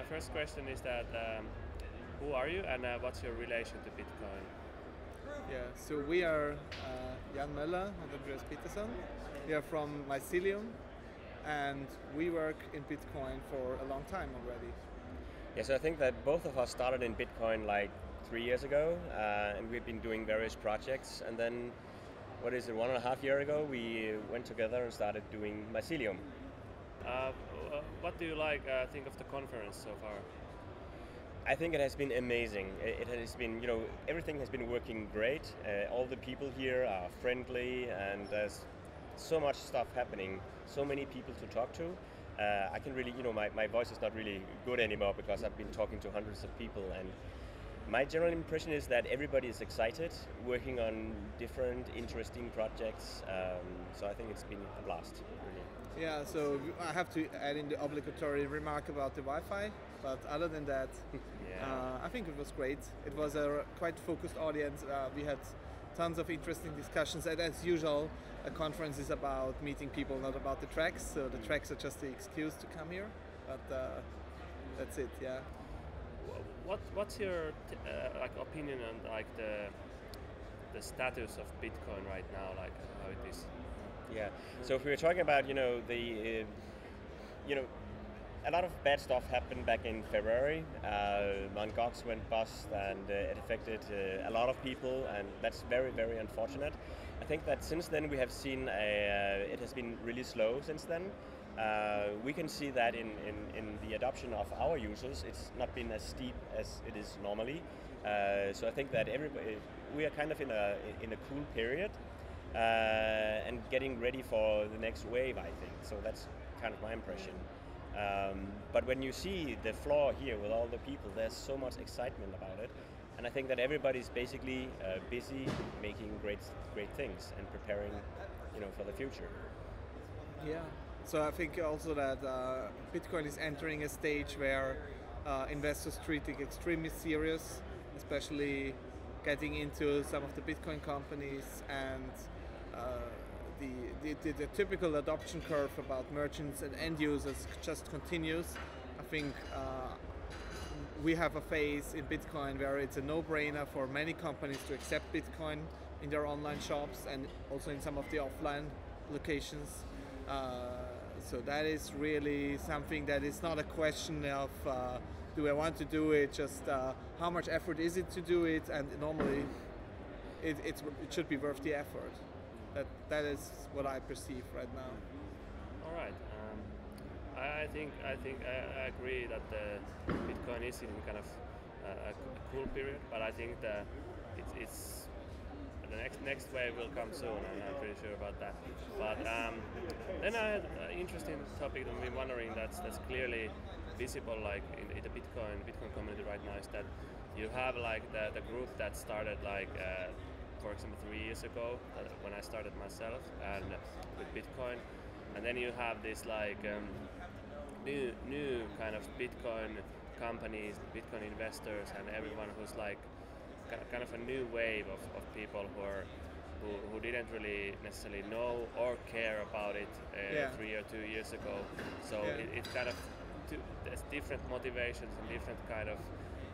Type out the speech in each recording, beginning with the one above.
my first question is that who are you and what's your relation to Bitcoin? Yeah, so we are Møller and Andreas Petersson. We are from Mycelium, and we work in Bitcoin for a long time already. Yeah, so I think that both of us started in Bitcoin like 3 years ago, and we've been doing various projects. And then, 1.5 years ago, we went together and started doing Mycelium. What do you think of the conference so far? I think it has been amazing. It has been, everything has been working great. All the people here are friendly, and there's so much stuff happening, so many people to talk to. I can really, my voice is not really good anymore because I've been talking to hundreds of people, and my general impression is that everybody is excited, working on different interesting projects. So I think it's been a blast, really. Yeah, so I have to add in the obligatory remark about the Wi-Fi, but other than that, I think it was great. It was a quite focused audience. We had tons of interesting discussions, and as usual, a conference is about meeting people, not about the tracks. So the tracks are just the excuse to come here, but that's it. Yeah. What's your opinion on the status of Bitcoin right now, how it is? Yeah. So if we were talking about a lot of bad stuff happened back in February. Mt. Gox went bust, and it affected a lot of people, and that's very, very unfortunate. I think that since then we have seen it has been really slow since then. We can see that in the adoption of our users, it's not been as steep as it is normally. So I think that we are kind of in a cool period and getting ready for the next wave, I think. So that's kind of my impression. But when you see the floor here with all the people, there's so much excitement about it, and I think that everybody's basically busy making great things and preparing, for the future. Yeah. So I think also that Bitcoin is entering a stage where investors treat it extremely serious, especially getting into some of the Bitcoin companies, and the typical adoption curve about merchants and end users just continues. I think we have a phase in Bitcoin where it's a no-brainer for many companies to accept Bitcoin in their online shops and also in some of the offline locations. So that is really something that is not a question of do I want to do it, just how much effort is it to do it, and normally it should be worth the effort. That is what I perceive right now. All right. I think I agree that the Bitcoin is in kind of a cool period, but I think that it's the next wave will come soon, and I'm pretty sure about that. But then I had an interesting topic that I've been wondering that's clearly visible, in the Bitcoin community right now, is that you have the group that started for example 3 years ago when I started myself and with Bitcoin, and then you have this new kind of Bitcoin companies, Bitcoin investors, and everyone who's kind of a new wave of people who didn't really necessarily know or care about it 3 or 2 years ago. So it's kind of there's different motivations and different kind of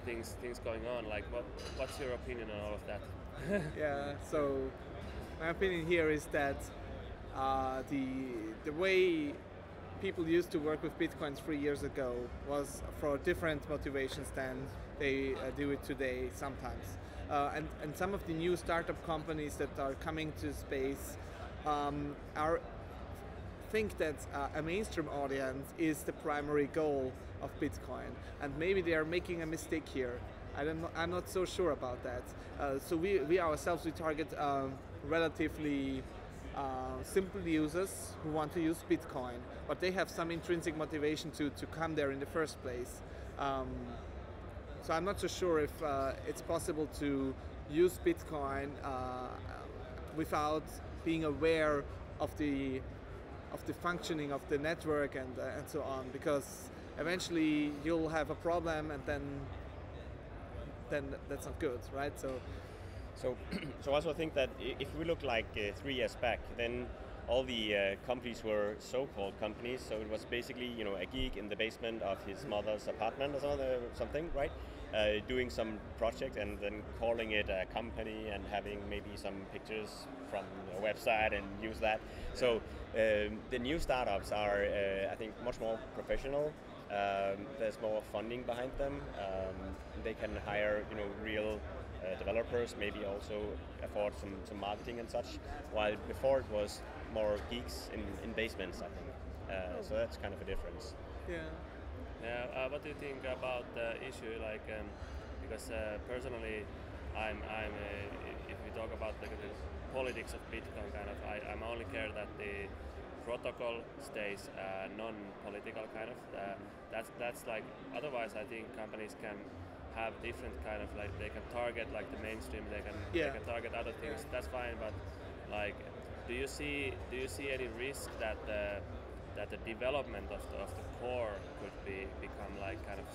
things going on. What's your opinion on all of that? Yeah. So my opinion here is that the way people used to work with Bitcoin 3 years ago was for different motivations than they do it today sometimes. And some of the new startup companies that are coming to space think that a mainstream audience is the primary goal of Bitcoin, and maybe they are making a mistake here. I'm not so sure about that. So we ourselves, we target relatively simple users who want to use Bitcoin, but they have some intrinsic motivation to come there in the first place. So I'm not so sure if it's possible to use Bitcoin without being aware of the functioning of the network and so on, because eventually you'll have a problem, and then that's not good, right? So I also think that if we look 3 years back, then all the companies were so-called companies. So it was basically a geek in the basement of his mother's apartment or something, right? Doing some project and then calling it a company and having maybe some pictures from a website and use that. So the new startups are, I think, much more professional. There's more funding behind them. They can hire, real developers, maybe also afford some marketing and such. While before it was more geeks in basements, I think. So that's kind of a difference. Yeah. Yeah. What do you think about the issue? Like, because personally, if we talk about the politics of Bitcoin, kind of, I'm only care that the protocol stays non-political, kind of. That's like. Otherwise, I think companies can have different kind of, like, they can target like the mainstream. They can target other things. That's fine, but like, do you see any risk that the development of the core could become like kind of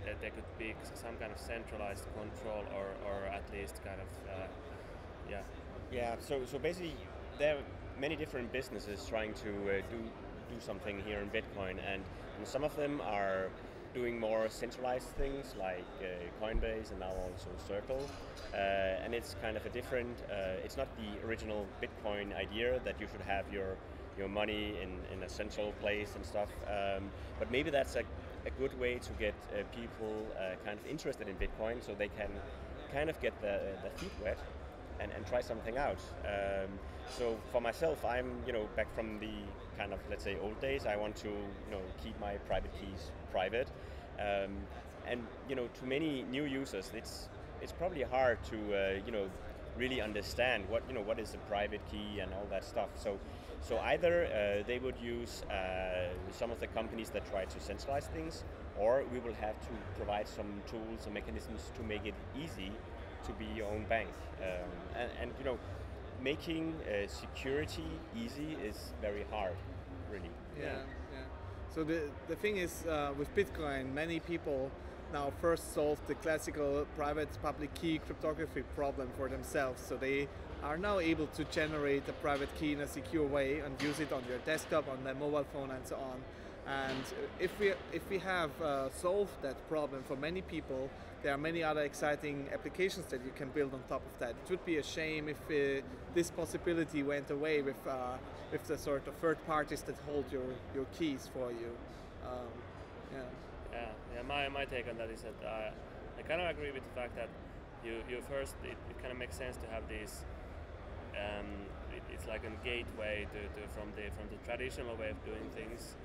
that there could be some kind of centralized control or at least kind of Yeah. So basically, there are many different businesses trying to do something here in Bitcoin, and some of them are doing more centralized things like Coinbase and now also Circle, and it's kind of a different. It's not the original Bitcoin idea that you should have your money in a central place and stuff, but maybe that's a good way to get people kind of interested in Bitcoin, so they can kind of get the feet wet and try something out. So for myself, I'm back from the kind of, let's say, old days. I want to keep my private keys private, and to many new users, it's probably hard to really understand what is a private key and all that stuff. So either they would use some of the companies that try to centralize things, or we will have to provide some tools and mechanisms to make it easy to be your own bank. And making security easy is very hard, really. Yeah. So the thing is, with Bitcoin, many people now first solve the classical private public key cryptography problem for themselves. So they are now able to generate a private key in a secure way and use it on your desktop, on their mobile phone, and so on. And if we have solved that problem for many people, there are many other exciting applications that you can build on top of that. It would be a shame if this possibility went away with the sort of third parties that hold your keys for you. My take on that is that I kind of agree with the fact that you first it kind of makes sense to have these. It's like a gateway from the traditional way of doing things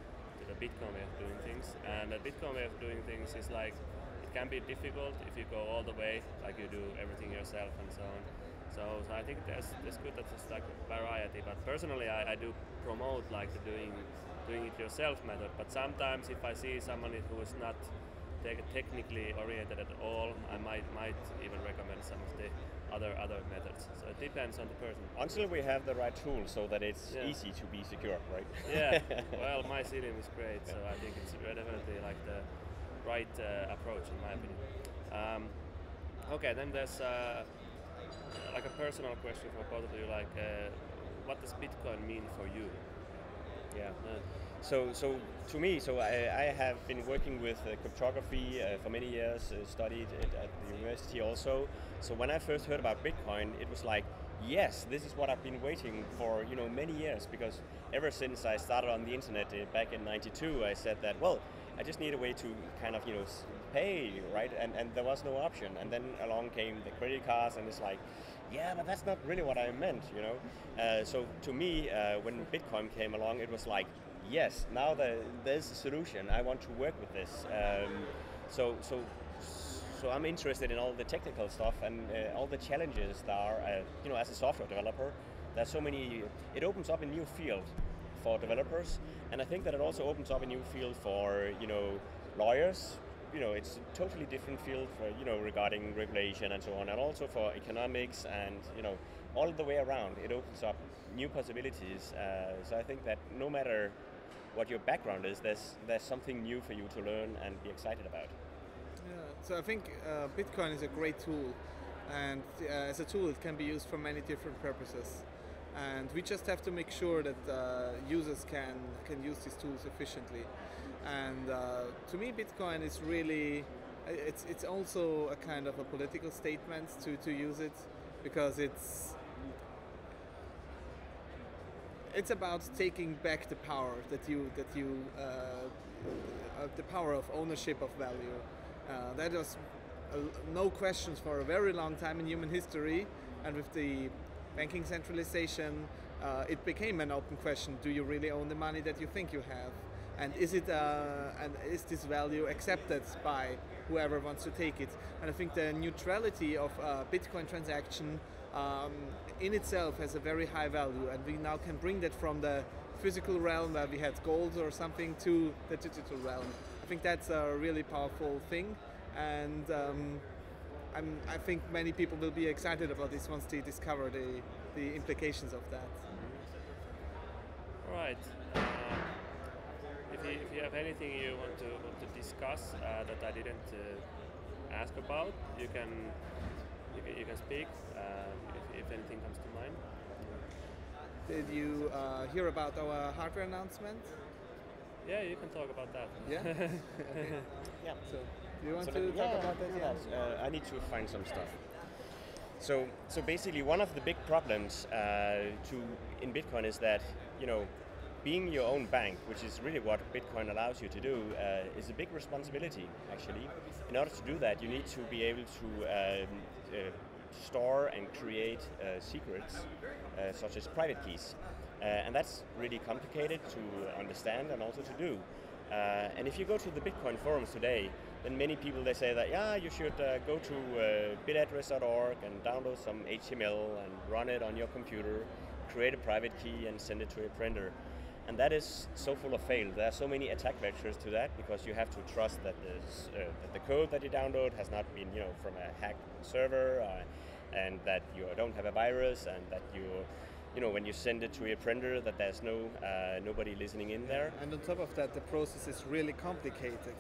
to the Bitcoin way of doing things, and the Bitcoin way of doing things is like, it can be difficult if you go all the way, like you do everything yourself and so on. So I think that's good that there's like variety. But personally, I do promote like the doing it yourself method. But sometimes if I see someone who is not technically oriented at all, I might even recommend some of the other methods. So it depends on the person. Until we have the right tool so that it's easy to be secure, right? Yeah. Well, Mycelium is great, so I think it's definitely like the right approach in my opinion. Okay, then there's like a personal question for both of you. Like, what does Bitcoin mean for you? Yeah. So to me, I have been working with cryptography for many years, studied it at the university also. So when I first heard about Bitcoin, it was like, yes, this is what I've been waiting for, many years, because ever since I started on the internet back in '92, I said that, well, I just need a way to kind of, pay, right? And there was no option. And then along came the credit cards, and it's like, yeah, but that's not really what I meant, So to me, when Bitcoin came along, it was like, yes, now there's a solution. I want to work with this. So I'm interested in all the technical stuff and all the challenges that are, as a software developer, there's so many. It opens up a new field for developers, and I think that it also opens up a new field for lawyers. It's a totally different field for regarding regulation and so on, and also for economics and all the way around. It opens up new possibilities. So I think that no matter what your background is, there's something new for you to learn and be excited about. Yeah, so I think Bitcoin is a great tool, and as a tool it can be used for many different purposes. and we just have to make sure that users can use these tools efficiently. And to me, Bitcoin is really, it's also a kind of a political statement to use it, because it's about taking back the power the power of ownership of value. That was no questions for a very long time in human history, and with the banking centralization, it became an open question: do you really own the money that you think you have? And is this value accepted by whoever wants to take it? And I think the neutrality of a Bitcoin transaction in itself has a very high value, and we now can bring that from the physical realm where we had gold or something to the digital realm. I think that's a really powerful thing, and I think many people will be excited about this once they discover the implications of that. All right. If you have anything you want to discuss that I didn't ask about, you can speak if anything comes to mind. Did you hear about our hardware announcement? Yeah, you can talk about that. Yeah. Okay. Yeah. So, do you want to talk about that? Yeah. I need to find some stuff. So basically, one of the big problems in Bitcoin is that, you know, being your own bank, which is really what Bitcoin allows you to do, is a big responsibility, actually. In order to do that, you need to be able to store and create secrets, such as private keys. And that's really complicated to understand and also to do. And if you go to the Bitcoin forums today, then many people, they say that, yeah, you should go to bittiraha.fi and download some HTML and run it on your computer, create a private key and send it to your printer. And that is so full of fail. There are so many attack vectors to that, because you have to trust that the code that you download has not been, you know, from a hacked server, and that you don't have a virus, and that you know, when you send it to your printer, that there's nobody listening in there. And on top of that, the process is really complicated,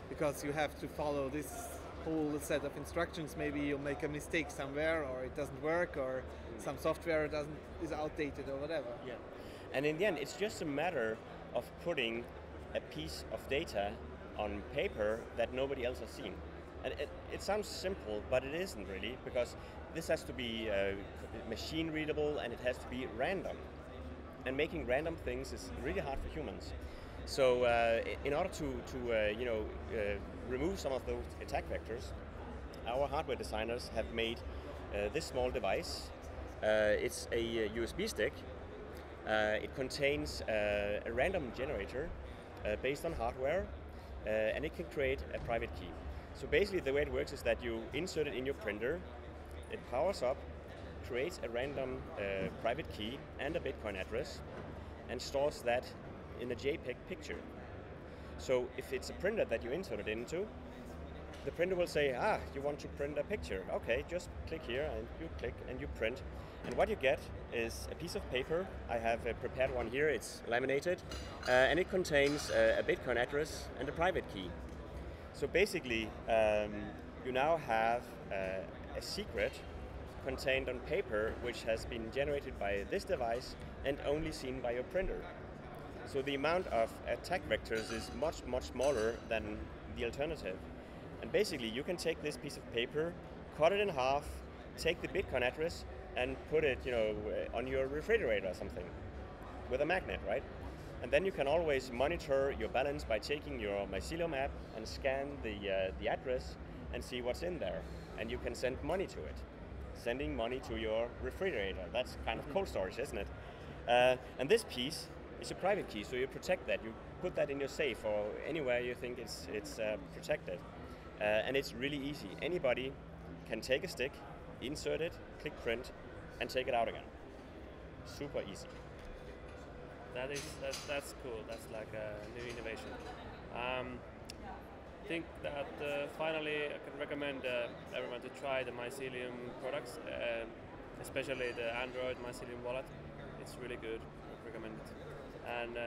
because you have to follow this whole set of instructions. Maybe you'll make a mistake somewhere, or it doesn't work, or some software is outdated or whatever. Yeah. And in the end, it's just a matter of putting a piece of data on paper that nobody else has seen. And it sounds simple, but it isn't really, because this has to be machine readable, and it has to be random. And making random things is really hard for humans. So in order to remove some of those attack vectors, our hardware designers have made this small device. It's a USB stick. It contains a random generator based on hardware, and it can create a private key. So basically the way it works is that you insert it in your printer, it powers up, creates a random private key and a Bitcoin address, and stores that in a JPEG picture. So if it's a printer that you insert it into, the printer will say, you want to print a picture. Okay, just click here, and you click and you print. And what you get is a piece of paper. I have prepared one here, it's laminated, and it contains a Bitcoin address and a private key. So basically, you now have a secret contained on paper, which has been generated by this device and only seen by your printer. So the amount of attack vectors is much, much smaller than the alternative. And basically, you can take this piece of paper, cut it in half, take the Bitcoin address, and put it, on your refrigerator or something with a magnet, right? And then you can always monitor your balance by taking your Mycelium app and scan the address and see what's in there. And you can send money to it. Sending money to your refrigerator. That's kind of cold storage, isn't it? And this piece is a private key, so you protect that. You put that in your safe or anywhere you think it's protected. And it's really easy. Anybody can take a stick, insert it, click print, and take it out again. Super easy. That's cool. That's like a new innovation. I think that finally I can recommend everyone to try the Mycelium products, especially the Android Mycelium wallet. It's really good. I recommend it. And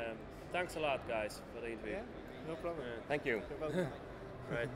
thanks a lot, guys, for the interview. Yeah, no problem. Thank you. You're welcome. Right.